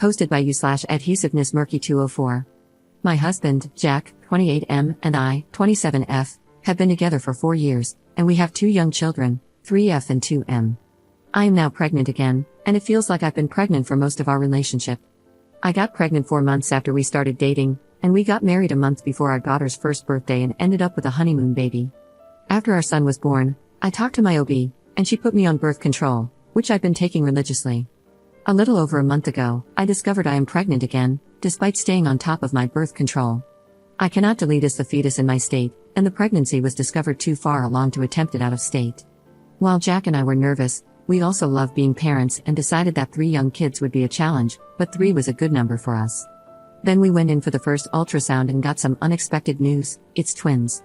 Hosted by you/adhesiveness murky 204. My husband, Jack, 28M, and I, 27F, have been together for 4 years, and we have 2 young children, 3F and 2M. I am now pregnant again, and it feels like I've been pregnant for most of our relationship. I got pregnant 4 months after we started dating, and we got married a month before our daughter's first birthday and ended up with a honeymoon baby. After our son was born, I talked to my OB, and she put me on birth control, which I've been taking religiously. A little over a month ago, I discovered I am pregnant again, despite staying on top of my birth control. I cannot delete the fetus in my state, and the pregnancy was discovered too far along to attempt it out of state. While Jack and I were nervous, we also love being parents and decided that 3 young kids would be a challenge, but 3 was a good number for us. Then we went in for the first ultrasound and got some unexpected news: it's twins.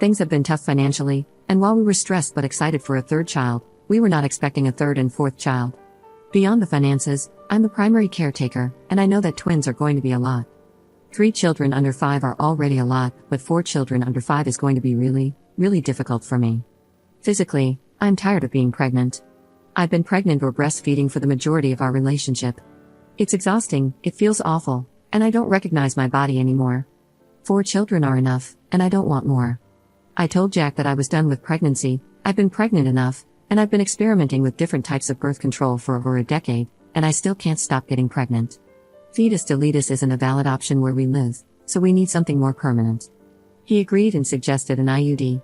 Things have been tough financially, and while we were stressed but excited for a 3rd child, we were not expecting a 3rd and 4th child. Beyond the finances, I'm the primary caretaker, and I know that twins are going to be a lot. 3 children under 5 are already a lot, but 4 children under 5 is going to be really, really difficult for me. Physically, I'm tired of being pregnant. I've been pregnant or breastfeeding for the majority of our relationship. It's exhausting, it feels awful, and I don't recognize my body anymore. 4 children are enough, and I don't want more. I told Jack that I was done with pregnancy. I've been pregnant enough, and I've been experimenting with different types of birth control for over a decade, and I still can't stop getting pregnant. Fetus deletus isn't a valid option where we live, so we need something more permanent. He agreed and suggested an IUD.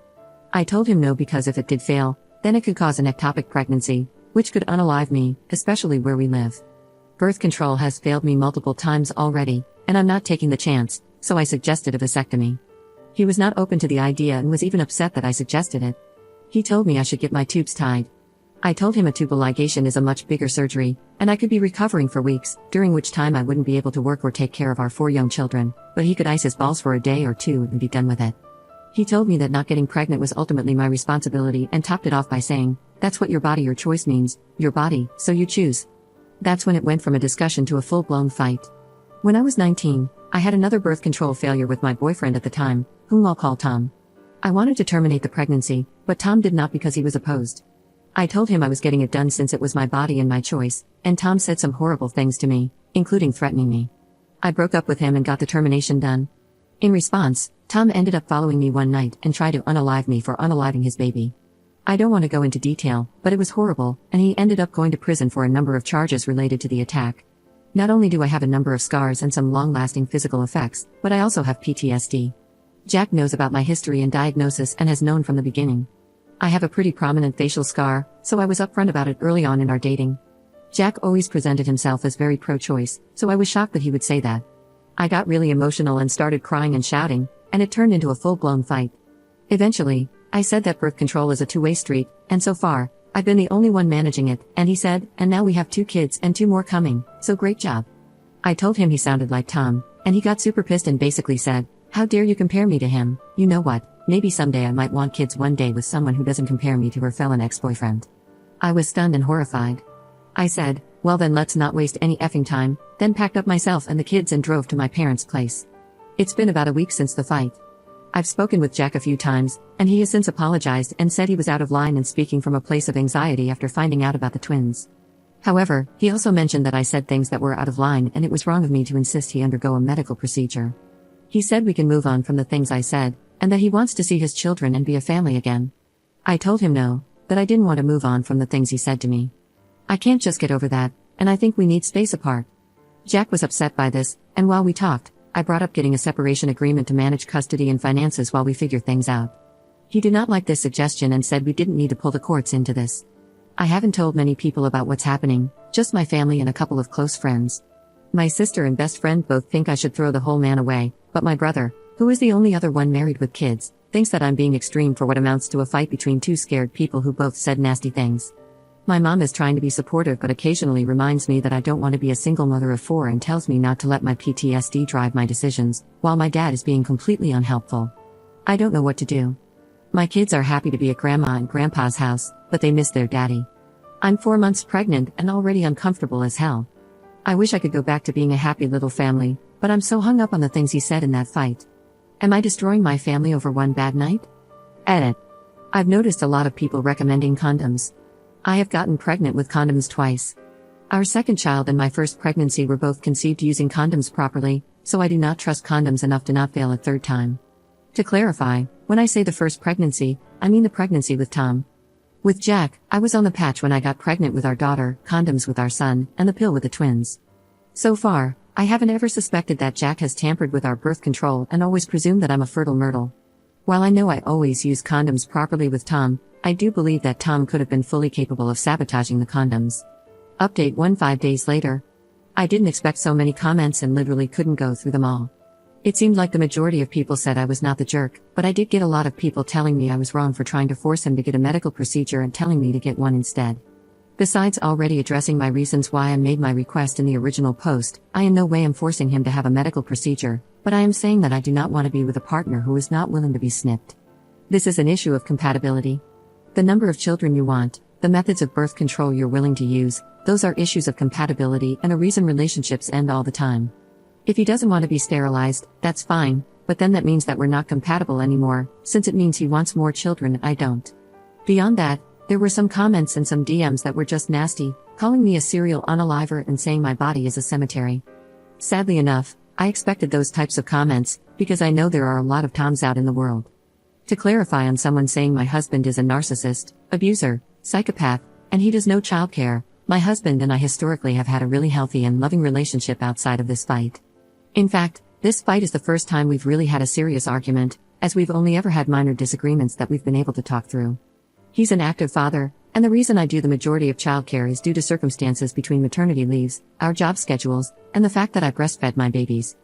I told him no because if it did fail, then it could cause an ectopic pregnancy, which could unalive me, especially where we live. Birth control has failed me multiple times already, and I'm not taking the chance, so I suggested a vasectomy. He was not open to the idea and was even upset that I suggested it. He told me I should get my tubes tied. I told him a tubal ligation is a much bigger surgery, and I could be recovering for weeks, during which time I wouldn't be able to work or take care of our 4 young children, but he could ice his balls for a day or 2 and be done with it. He told me that not getting pregnant was ultimately my responsibility and topped it off by saying, "That's what your body or choice means, your body, so you choose." That's when it went from a discussion to a full-blown fight. When I was 19, I had another birth control failure with my boyfriend at the time, whom I'll call Tom. I wanted to terminate the pregnancy, but Tom did not because he was opposed. I told him I was getting it done since it was my body and my choice, and Tom said some horrible things to me, including threatening me. I broke up with him and got the termination done. In response, Tom ended up following me one night and tried to unalive me for unaliving his baby. I don't want to go into detail, but it was horrible, and he ended up going to prison for a number of charges related to the attack. Not only do I have a number of scars and some long-lasting physical effects, but I also have PTSD. Jack knows about my history and diagnosis and has known from the beginning. I have a pretty prominent facial scar, so I was upfront about it early on in our dating. Jack always presented himself as very pro-choice, so I was shocked that he would say that. I got really emotional and started crying and shouting, and it turned into a full-blown fight. Eventually, I said that birth control is a two-way street, and so far, I've been the only one managing it, and he said, "And now we have 2 kids and 2 more coming, so great job." I told him he sounded like Tom, and he got super pissed and basically said, "How dare you compare me to him? You know what, maybe someday I might want kids one day with someone who doesn't compare me to her felon ex-boyfriend." I was stunned and horrified. I said, "Well then let's not waste any effing time," then packed up myself and the kids and drove to my parents' place. It's been about a week since the fight. I've spoken with Jack a few times, and he has since apologized and said he was out of line and speaking from a place of anxiety after finding out about the twins. However, he also mentioned that I said things that were out of line and it was wrong of me to insist he undergo a medical procedure. He said we can move on from the things I said, and that he wants to see his children and be a family again. I told him no, that I didn't want to move on from the things he said to me. I can't just get over that, and I think we need space apart. Jack was upset by this, and while we talked, I brought up getting a separation agreement to manage custody and finances while we figure things out. He did not like this suggestion and said we didn't need to pull the courts into this. I haven't told many people about what's happening, just my family and a couple of close friends. My sister and best friend both think I should throw the whole man away, but my brother, who is the only other one married with kids, thinks that I'm being extreme for what amounts to a fight between 2 scared people who both said nasty things. My mom is trying to be supportive but occasionally reminds me that I don't want to be a single mother of 4 and tells me not to let my PTSD drive my decisions, while my dad is being completely unhelpful. I don't know what to do. My kids are happy to be at grandma and grandpa's house, but they miss their daddy. I'm 4 months pregnant and already uncomfortable as hell. I wish I could go back to being a happy little family, but I'm so hung up on the things he said in that fight. Am I destroying my family over one bad night? Edit. I've noticed a lot of people recommending condoms. I have gotten pregnant with condoms twice. Our second child and my first pregnancy were both conceived using condoms properly, so I do not trust condoms enough to not fail a third time. To clarify, when I say the first pregnancy, I mean the pregnancy with Tom. With Jack, I was on the patch when I got pregnant with our daughter, condoms with our son, and the pill with the twins. So far, I haven't ever suspected that Jack has tampered with our birth control and always presumed that I'm a fertile myrtle. While I know I always use condoms properly with Tom, I do believe that Tom could have been fully capable of sabotaging the condoms. Update 5 days later. I didn't expect so many comments and literally couldn't go through them all. It seemed like the majority of people said I was not the jerk, but I did get a lot of people telling me I was wrong for trying to force him to get a medical procedure and telling me to get one instead. Besides already addressing my reasons why I made my request in the original post, I in no way am forcing him to have a medical procedure, but I am saying that I do not want to be with a partner who is not willing to be snipped. This is an issue of compatibility. The number of children you want, the methods of birth control you're willing to use, those are issues of compatibility and a reason relationships end all the time. If he doesn't want to be sterilized, that's fine, but then that means that we're not compatible anymore, since it means he wants more children and I don't. Beyond that, there were some comments and some DMs that were just nasty, calling me a serial unaliver and saying my body is a cemetery. Sadly enough, I expected those types of comments, because I know there are a lot of Toms out in the world. To clarify on someone saying my husband is a narcissist, abuser, psychopath, and he does no childcare, my husband and I historically have had a really healthy and loving relationship outside of this fight. In fact, this fight is the first time we've really had a serious argument, as we've only ever had minor disagreements that we've been able to talk through. He's an active father, and the reason I do the majority of childcare is due to circumstances between maternity leaves, our job schedules, and the fact that I breastfed my babies.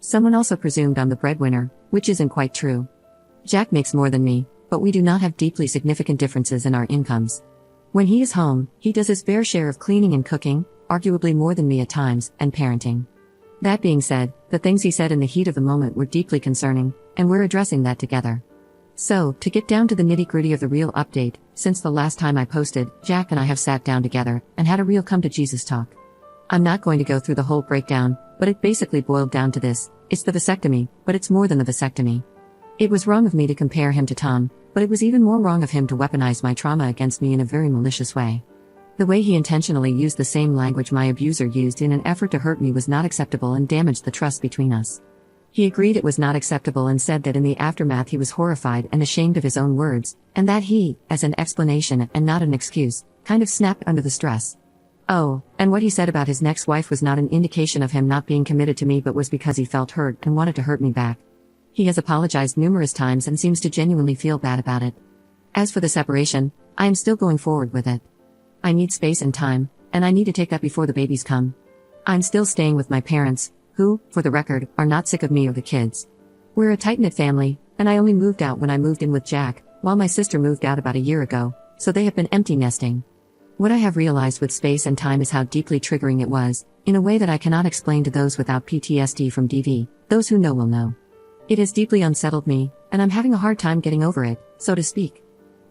Someone also presumed I'm the breadwinner, which isn't quite true. Jack makes more than me, but we do not have deeply significant differences in our incomes. When he is home, he does his fair share of cleaning and cooking, arguably more than me at times, and parenting. That being said, the things he said in the heat of the moment were deeply concerning, and we're addressing that together. So, to get down to the nitty-gritty of the real update, since the last time I posted, Jack and I have sat down together and had a real come-to-Jesus talk. I'm not going to go through the whole breakdown, but it basically boiled down to this: it's the vasectomy, but it's more than the vasectomy. It was wrong of me to compare him to Tom, but it was even more wrong of him to weaponize my trauma against me in a very malicious way. The way he intentionally used the same language my abuser used in an effort to hurt me was not acceptable and damaged the trust between us. He agreed it was not acceptable and said that in the aftermath he was horrified and ashamed of his own words, and that he, as an explanation and not an excuse, kind of snapped under the stress. Oh, and what he said about his next wife was not an indication of him not being committed to me but was because he felt hurt and wanted to hurt me back. He has apologized numerous times and seems to genuinely feel bad about it. As for the separation, I am still going forward with it. I need space and time, and I need to take that before the babies come. I'm still staying with my parents, who, for the record, are not sick of me or the kids. We're a tight-knit family, and I only moved out when I moved in with Jack, while my sister moved out about a year ago, so they have been empty nesting. What I have realized with space and time is how deeply triggering it was, in a way that I cannot explain to those without PTSD from DV. Those who know will know. It has deeply unsettled me, and I'm having a hard time getting over it, so to speak.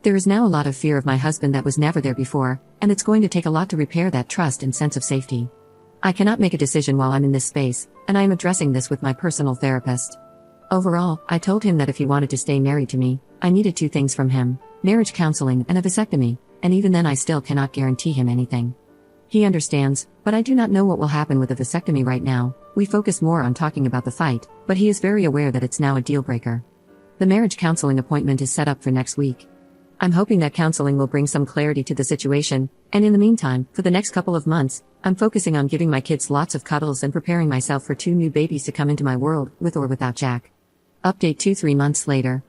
There is now a lot of fear of my husband that was never there before, and it's going to take a lot to repair that trust and sense of safety. I cannot make a decision while I'm in this space, and I am addressing this with my personal therapist. Overall, I told him that if he wanted to stay married to me, I needed 2 things from him: marriage counseling and a vasectomy, and even then I still cannot guarantee him anything. He understands, but I do not know what will happen with the vasectomy right now. We focus more on talking about the fight, but he is very aware that it's now a deal breaker. The marriage counseling appointment is set up for next week. I'm hoping that counseling will bring some clarity to the situation, and in the meantime, for the next couple of months, I'm focusing on giving my kids lots of cuddles and preparing myself for 2 new babies to come into my world, with or without Jack. Update 2-3 months later.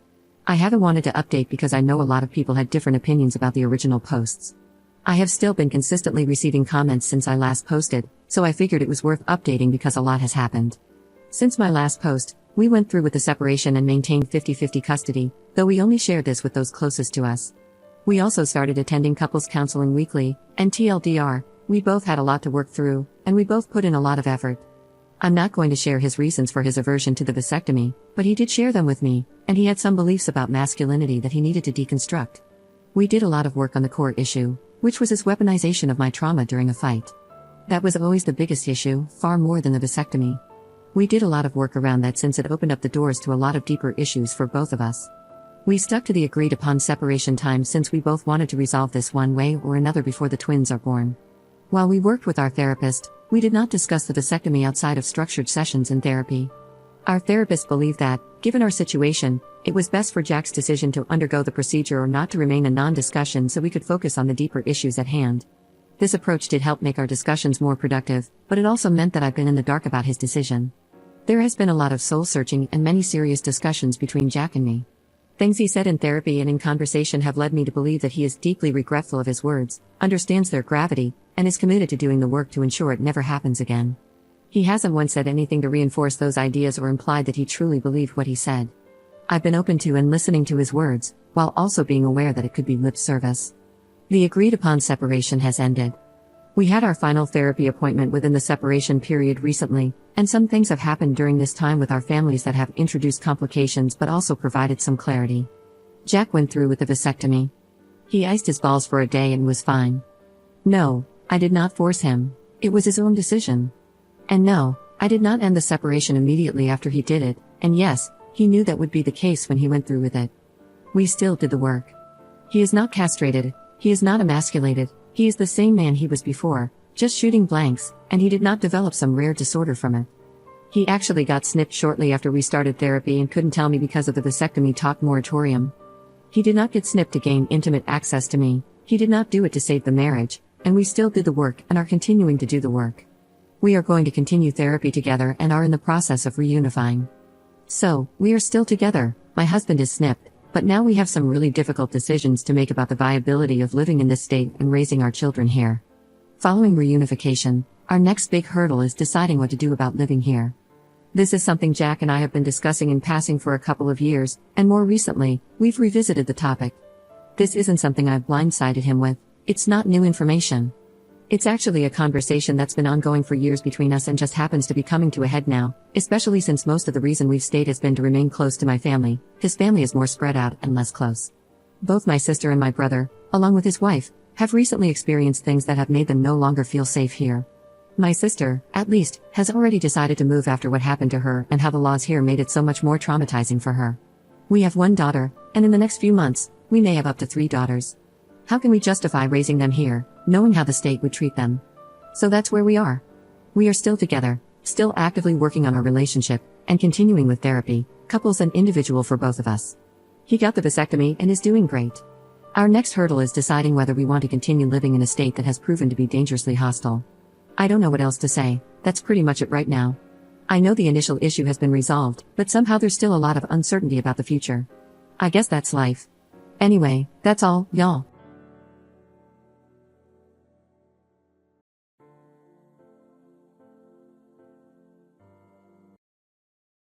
I haven't wanted to update because I know a lot of people had different opinions about the original posts. I have still been consistently receiving comments since I last posted, so I figured it was worth updating because a lot has happened. Since my last post, we went through with the separation and maintained 50-50 custody, though we only shared this with those closest to us. We also started attending couples counseling weekly, and TLDR, we both had a lot to work through, and we both put in a lot of effort. I'm not going to share his reasons for his aversion to the vasectomy, but he did share them with me, and he had some beliefs about masculinity that he needed to deconstruct. We did a lot of work on the core issue, which was his weaponization of my trauma during a fight. That was always the biggest issue, far more than the vasectomy. We did a lot of work around that since it opened up the doors to a lot of deeper issues for both of us. We stuck to the agreed upon separation time since we both wanted to resolve this one way or another before the twins are born. While we worked with our therapist, we did not discuss the vasectomy outside of structured sessions in therapy. Our therapist believed that, given our situation, it was best for Jack's decision to undergo the procedure or not to remain a non-discussion so we could focus on the deeper issues at hand. This approach did help make our discussions more productive, but it also meant that I've been in the dark about his decision. There has been a lot of soul-searching and many serious discussions between Jack and me. Things he said in therapy and in conversation have led me to believe that he is deeply regretful of his words, understands their gravity, and is committed to doing the work to ensure it never happens again. He hasn't once said anything to reinforce those ideas or implied that he truly believed what he said. I've been open to and listening to his words, while also being aware that it could be lip service. The agreed-upon separation has ended. We had our final therapy appointment within the separation period recently, and some things have happened during this time with our families that have introduced complications but also provided some clarity. Jack went through with the vasectomy. He iced his balls for a day and was fine. No, I did not force him. It was his own decision. And no, I did not end the separation immediately after he did it, and yes, he knew that would be the case when he went through with it. We still did the work. He is not castrated, he is not emasculated, he is the same man he was before, just shooting blanks, and he did not develop some rare disorder from it. He actually got snipped shortly after we started therapy and couldn't tell me because of the vasectomy talk moratorium. He did not get snipped to gain intimate access to me, he did not do it to save the marriage, and we still did the work and are continuing to do the work. We are going to continue therapy together and are in the process of reunifying. So, we are still together, my husband is snipped, but now we have some really difficult decisions to make about the viability of living in this state and raising our children here. Following reunification, our next big hurdle is deciding what to do about living here. This is something Jack and I have been discussing in passing for a couple of years, and more recently, we've revisited the topic. This isn't something I've blindsided him with, it's not new information. It's actually a conversation that's been ongoing for years between us and just happens to be coming to a head now, especially since most of the reason we've stayed has been to remain close to my family. His family is more spread out and less close. Both my sister and my brother, along with his wife, have recently experienced things that have made them no longer feel safe here. My sister, at least, has already decided to move after what happened to her and how the laws here made it so much more traumatizing for her. We have one daughter, and in the next few months, we may have up to 3 daughters. How can we justify raising them here, knowing how the state would treat them? So that's where we are. We are still together, still actively working on our relationship, and continuing with therapy, couples and individual for both of us. He got the vasectomy and is doing great. Our next hurdle is deciding whether we want to continue living in a state that has proven to be dangerously hostile. I don't know what else to say, that's pretty much it right now. I know the initial issue has been resolved, but somehow there's still a lot of uncertainty about the future. I guess that's life. Anyway, that's all, y'all.